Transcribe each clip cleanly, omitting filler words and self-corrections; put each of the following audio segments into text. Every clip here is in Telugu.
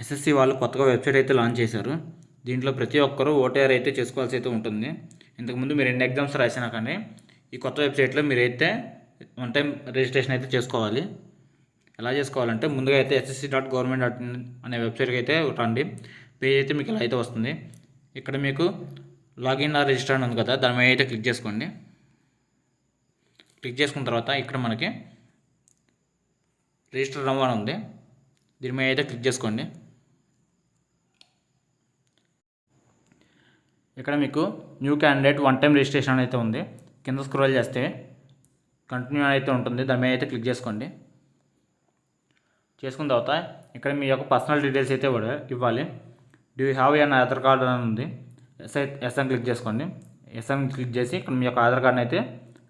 ఎస్ఎస్సి వాళ్ళు కొత్తగా వెబ్సైట్ అయితే లాంచ్ చేశారు. దీంట్లో ప్రతి ఒక్కరూ ఓటీఆర్ అయితే చేసుకోవాల్సి అయితే ఉంటుంది. ఇంతకుముందు మీరు ఎన్ని ఎగ్జామ్స్ రాసినా కానీ ఈ కొత్త వెబ్సైట్లో మీరైతే వన్ టైం రిజిస్ట్రేషన్ అయితే చేసుకోవాలి. ఎలా చేసుకోవాలంటే ముందుగా అయితే ssc.government.in అనే వెబ్సైట్కి అయితే రండి. పేజ్ అయితే మీకు ఇలా అయితే వస్తుంది. ఇక్కడ మీకు లాగిన్ ఆర్ రిజిస్టర్ అని ఉంది కదా, దాని మీద అయితే క్లిక్ చేసుకోండి. క్లిక్ చేసుకున్న తర్వాత ఇక్కడ మనకి రిజిస్టర్ నౌ అని ఉంది, దీని మీద అయితే క్లిక్ చేసుకోండి. ఇక్కడ మీకు new candidate one time registration అయితే ఉంది. కింద స్క్రోల్ చేస్తే కంటిన్యూ అయితే ఉంటుంది, దాని మీద అయితే క్లిక్ చేసుకోండి. చేసుకున్న తర్వాత ఇక్కడ మీ యొక్క పర్సనల్ డీటెయిల్స్ అయితే ఇవ్వాలి. Do you have an Aadhaar card అని ఉంది, ఎస్ అని క్లిక్ చేసుకోండి. ఎస్ అని క్లిక్ చేసి ఇక్కడ మీ యొక్క ఆధార్ కార్డ్ని అయితే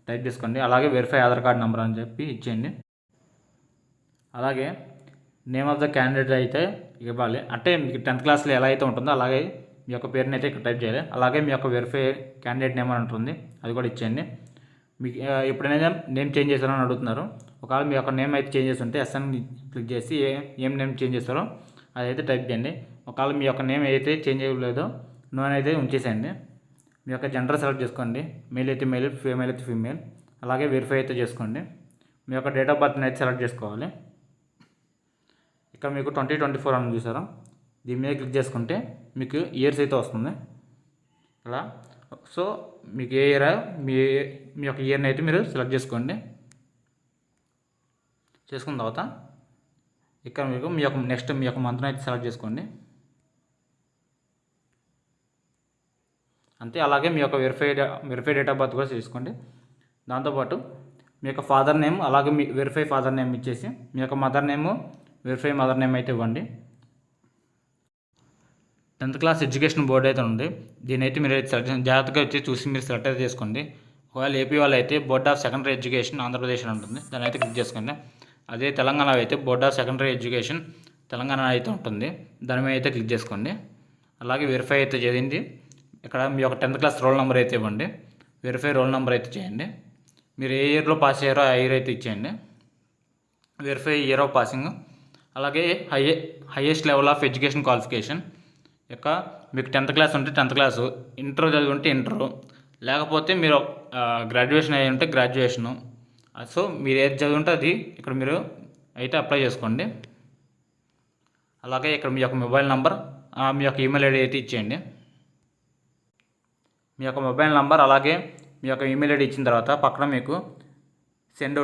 టైప్ చేసుకోండి. అలాగే వెరిఫై ఆధార్ కార్డ్ నెంబర్ అని చెప్పి ఇచ్చేయండి. అలాగే నేమ్ ఆఫ్ ద క్యాండిడేట్ అయితే ఇవ్వాలి. అంటే మీకు 10th క్లాస్లో ఎలా అయితే ఉంటుందో అలాగే మీ యొక్క పేరుని అయితే ఇక్కడ టైప్ చేయాలి. అలాగే మీ యొక్క వెరిఫై క్యాండిడేట్ నేమ్ అని ఉంటుంది, అది కూడా ఇచ్చేయండి. మీకు ఎప్పుడైనా నేమ్ చేంజ్ చేస్తారని అడుగుతున్నారు. ఒకవేళ మీ యొక్క నేమ్ అయితే చేంజ్ చేస్తుంటే ఎస్ అని క్లిక్ చేసి ఏం నేమ్ చేంజ్ చేస్తారో అదైతే టైప్ చేయండి. ఒకవేళ మీ యొక్క నేమ్ అయితే చేంజ్ అవ్వలేదో నో అని అయితే ఉంచేసేయండి. మీ యొక్క జెండర్ సెలెక్ట్ చేసుకోండి, మెయిల్ అయితే మెయిల్, ఫీమేల్ అయితే ఫీమేల్. అలాగే వెరిఫై అయితే చేసుకోండి. మీ యొక్క డేట్ ఆఫ్ బర్త్ని అయితే సెలెక్ట్ చేసుకోవాలి. ఇక్కడ మీకు 2024 అని చూసారా, దీని మీద క్లిక్ చేసుకుంటే మీకు ఇయర్స్ అయితే వస్తుంది ఇలా. సో మీకు ఏ ఇయర్ మీ యొక్క ఇయర్ని అయితే మీరు సెలెక్ట్ చేసుకోండి. చేసుకున్న తర్వాత ఇక్కడ మీకు మీ యొక్క నెక్స్ట్ మీ యొక్క మంత్ని అయితే సెలెక్ట్ చేసుకోండి అంతే. అలాగే మీ యొక్క వెరిఫై డేట్ ఆఫ్ బర్త్ కూడా చేసుకోండి. దాంతోపాటు మీ యొక్క ఫాదర్ నేమ్, అలాగే మీ వెరిఫై ఫాదర్ నేమ్ ఇచ్చేసి మీ యొక్క mother name, verify mother name అయితే ఇవ్వండి. 10th క్లాస్ ఎడ్యుకేషన్ బోర్డు అయితే ఉంది, దీని అయితే మీరు జాగ్రత్తగా వచ్చి చూసి మీరు సెలెక్ట్ అయితే చేసుకోండి. ఒకవేళ ఏపీ వాళ్ళు అయితే board of secondary education Andhra Pradesh అని ఉంటుంది, దాన్ని అయితే క్లిక్ చేసుకోండి. అదే తెలంగాణ అయితే board of secondary education Telangana అయితే ఉంటుంది, దాని మీద అయితే క్లిక్ చేసుకోండి. అలాగే వెరిఫై అయితే చేయండి. ఇక్కడ మీ యొక్క 10th క్లాస్ రోల్ నెంబర్ అయితే ఇవ్వండి, వెరిఫై రోల్ నెంబర్ అయితే చేయండి. మీరు ఏ ఇయర్లో పాస్ అయ్యారో ఆ ఇయర్ అయితే ఇచ్చేయండి. Verify year of passing. అలాగే highest level of education qualification యొక్క మీకు 10th క్లాస్ ఉంటే 10th క్లాసు, ఇంటర్ చదివి ఉంటే ఇంటరు, లేకపోతే మీరు గ్రాడ్యుయేషన్ అయ్యి ఉంటే గ్రాడ్యుయేషను. సో మీరు ఏది చదివి ఉంటే అది ఇక్కడ మీరు అయితే అప్లై చేసుకోండి. అలాగే ఇక్కడ మీ యొక్క మొబైల్ నెంబర్, మీ యొక్క ఈమెయిల్ ఐడి అయితే ఇచ్చేయండి. మీ యొక్క మొబైల్ నెంబర్ అలాగే మీ యొక్క ఈమెయిల్ ఐడి ఇచ్చిన తర్వాత పక్కన మీకు సెండ్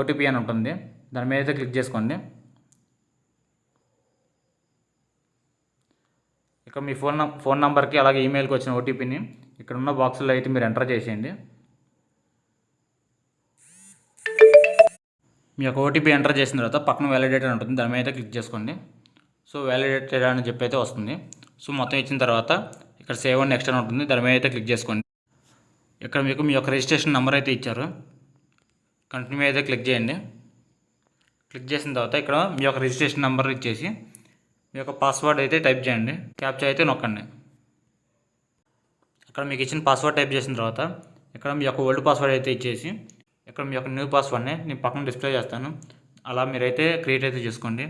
ఓటీపీ అని ఉంటుంది, దాని మీద అయితే క్లిక్ చేసుకోండి. ఇక మీ ఫోన్ నెంబర్కి అలాగే ఈమెయిల్కి వచ్చిన ఓటీపీని ఇక్కడ ఉన్న బాక్సుల్లో అయితే మీరు ఎంటర్ చేసేయండి. మీ యొక్క ఓటీపీ ఎంటర్ చేసిన తర్వాత పక్కన వ్యాలిడేట్ అని ఉంటుంది, దాని మీద అయితే క్లిక్ చేసుకోండి. సో వ్యాలిడేటెడ్ అని చెప్పి అయితే వస్తుంది. సో మొత్తం ఇచ్చిన తర్వాత ఇక్కడ సేవ్ అండ్ నెక్స్ట్ అని ఉంటుంది, దాని మీద అయితే క్లిక్ చేసుకోండి. ఇక్కడ మీకు మీ యొక్క రిజిస్ట్రేషన్ నెంబర్ అయితే ఇచ్చారు, కంటిన్యూ అయితే క్లిక్ చేయండి. క్లిక్ చేసిన తర్వాత ఇక్కడ మీ యొక్క రిజిస్ట్రేషన్ నెంబర్ ఇచ్చేసి మీ యొక్క పాస్వర్డ్ అయితే టైప్ చేయండి, క్యాప్చా అయితే నొక్కండి. ఇక్కడ మీకు ఇచ్చిన పాస్వర్డ్ టైప్ చేసిన తర్వాత ఇక్కడ మీ యొక్క ఓల్డ్ పాస్వర్డ్ అయితే ఇచ్చేసి ఇక్కడ మీ యొక్క న్యూ పాస్వర్డ్ని నేను పక్కన డిస్ప్లే చేస్తాను, అలా మీరైతే క్రియేట్ అయితే చేసుకోండి.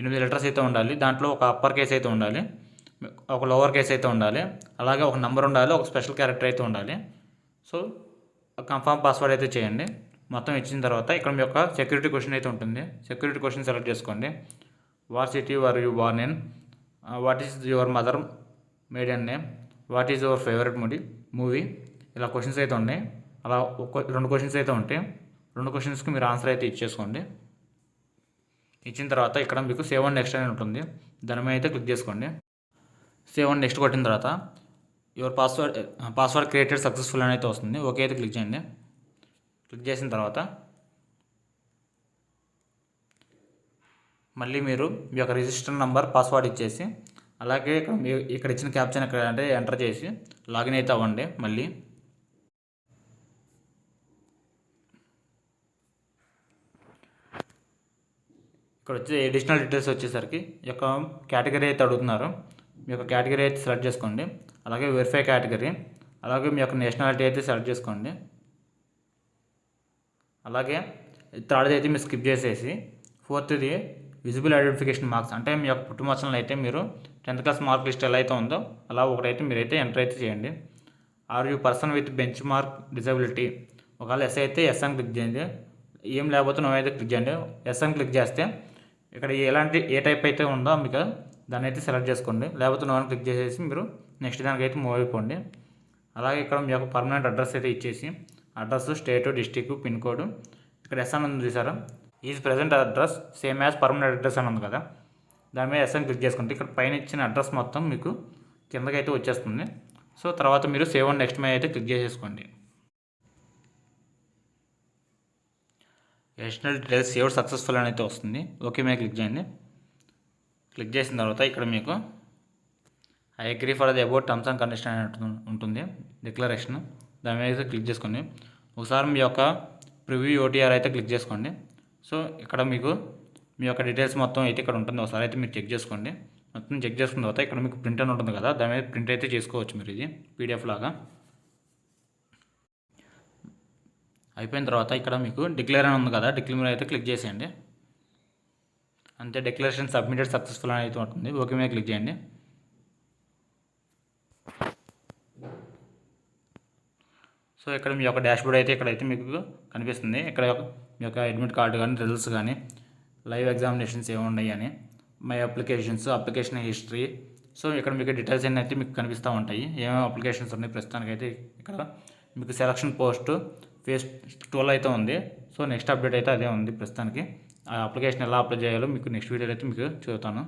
8 లెటర్స్ అయితే ఉండాలి, దాంట్లో ఒక అప్పర్ కేస్ అయితే ఉండాలి, ఒక లోవర్ కేస్ అయితే ఉండాలి, అలాగే ఒక నెంబర్ ఉండాలి, ఒక స్పెషల్ క్యారెక్టర్ అయితే ఉండాలి. సో కన్ఫర్మ్ పాస్వర్డ్ అయితే చేయండి. మొత్తం ఇచ్చిన తర్వాత ఇక్కడ మీ యొక్క సెక్యూరిటీ క్వశ్చన్ అయితే ఉంటుంది, సెక్యూరిటీ క్వశ్చన్ సెలెక్ట్ చేసుకోండి. What city were you born in, what is your mother మేడన్ name, what is your favourite movie, ఇలా క్వశ్చన్స్ అయితే ఉన్నాయి. అలా 2 క్వశ్చన్స్ అయితే ఉంటాయి, 2 క్వశ్చన్స్కి మీరు ఆన్సర్ అయితే ఇచ్చేసుకోండి. ఇచ్చిన తర్వాత ఇక్కడ మీకు సేవ్ అండ్ నెక్స్ట్ అని ఉంటుంది, దాని మీద అయితే క్లిక్ చేసుకోండి. సేవ్ అండ్ నెక్స్ట్ కొట్టిన తర్వాత యువర్ పాస్వర్డ్ క్రియేటెడ్ సక్సెస్ఫుల్ అని అయితే వస్తుంది, ఓకే అయితే క్లిక్ చేయండి. క్లిక్ చేసిన తర్వాత మళ్ళీ మీరు మీ యొక్క రిజిస్టర్ నెంబర్, పాస్వర్డ్ ఇచ్చేసి అలాగే ఇక్కడ ఇచ్చిన క్యాప్చర్ ఎక్కడ అంటే ఎంటర్ చేసి లాగిన్ అయితే అవ్వండి. మళ్ళీ ఇక్కడ వచ్చే అడిషనల్ డీటెయిల్స్ వచ్చేసరికి ఈ యొక్క కేటగిరీ అయితే అడుగుతున్నారు, మీ యొక్క కేటగిరీ అయితే సెలెక్ట్ చేసుకోండి. అలాగే వెరిఫై కేటగిరీ, అలాగే మీ యొక్క నేషనాలిటీ అయితే సెలెక్ట్ చేసుకోండి. అలాగే థర్డ్ది అయితే మీరు స్కిప్ చేసేసి 4థది విజిబుల్ ఐడెంటిఫికేషన్ మార్క్స్ అంటే మీ యొక్క పుట్టుమచ్చలను అయితే మీరు 10th క్లాస్ మార్క్ లిస్ట్ ఎలా అయితే ఉందో అలా ఒకటైతే మీరైతే ఎంటర్ అయితే చేయండి. Are you person with benchmark disability, ఒకవేళ ఎస్ అయితే ఎస్ అని క్లిక్ చేయండి, ఏం లేకపోతే నో అయితే క్లిక్ చేయండి. ఎస్ అని క్లిక్ చేస్తే ఇక్కడ ఏ టైప్ అయితే ఉందో మీకు దాన్ని అయితే సెలెక్ట్ చేసుకోండి, లేకపోతే నో అని క్లిక్ చేసేసి మీరు నెక్స్ట్ దానికైతే మూవ్ అయిపోండి. అలాగే ఇక్కడ మీ యొక్క పర్మనెంట్ అడ్రస్ అయితే ఇచ్చేసి అడ్రస్, స్టేటు, డిస్టిక్, పిన్ కోడ్, ఇక్కడ ఎస్ అని ఉంది చూసారా, is present address same as permanent address అని ఉంది కదా, దాని మీద ఎస్ అని క్లిక్ చేసుకుంటే ఇక్కడ పైన ఇచ్చిన అడ్రస్ మొత్తం మీకు కిందకైతే వచ్చేస్తుంది. సో తర్వాత మీరు సేవ్ అండ్ నెక్స్ట్ మీద అయితే క్లిక్ చేసేసుకోండి. ఎడిషనల్ డీటెయిల్స్ సేవ్ సక్సెస్ఫుల్ అని అయితే వస్తుంది. ఓకే మీద క్లిక్ చేయండి. క్లిక్ చేసిన తర్వాత ఇక్కడ మీకు I agree for the about terms and condition అని ఉంటుంది డిక్లరేషన్, దాని మీద అయితే క్లిక్ చేసుకోండి. ఒకసారి మీ యొక్క ప్రివ్యూ ఓటీఆర్ అయితే క్లిక్ చేసుకోండి. సో ఇక్కడ మీకు మీ యొక్క డీటెయిల్స్ మొత్తం అయితే ఇక్కడ ఉంటుంది, ఒకసారి అయితే మీరు చెక్ చేసుకోండి. మొత్తం చెక్ చేసుకున్న తర్వాత ఇక్కడ మీకు ప్రింట్ అని ఉంటుంది కదా, దాని మీద ప్రింట్ అయితే చేసుకోవచ్చు మీరు, ఇది పీడిఎఫ్ లాగా. అయిపోయిన తర్వాత ఇక్కడ మీకు డిక్లేర్ అని ఉంది కదా, డిక్లేర్ మీద అయితే క్లిక్ చేసేయండి. అంతే, డిక్లరేషన్ సబ్మిటెడ్ సక్సెస్ఫుల్ అని అయితే ఉంటుంది. ఓకే మీద క్లిక్ చేయండి. సో ఇక్కడ మీ యొక్క డాష్బోర్డ్ అయితే ఇక్కడైతే మీకు కనిపిస్తుంది. ఇక్కడ మీ యొక్క అడ్మిట్ కార్డు కానీ, రిజల్ట్స్ కానీ, లైవ్ ఎగ్జామినేషన్స్ ఏమున్నాయి అని, my applications, application history. So ఇక్కడ మీకు డీటెయిల్స్ అన్నీ అయితే మీకు కనిపిస్తూ ఉంటాయి, ఏమేమి అప్లికేషన్స్ ఉన్నాయి. ప్రస్తుతానికైతే ఇక్కడ మీకు సెలక్షన్ పోస్ట్ ఫేజ్ 12 అయితే ఉంది. సో నెక్స్ట్ అప్డేట్ అయితే అదే ఉంది ప్రస్తుతానికి. ఆ అప్లికేషన్ ఎలా అప్లై చేయాలో మీకు నెక్స్ట్ వీడియోలో అయితే మీకు చెబుతాను.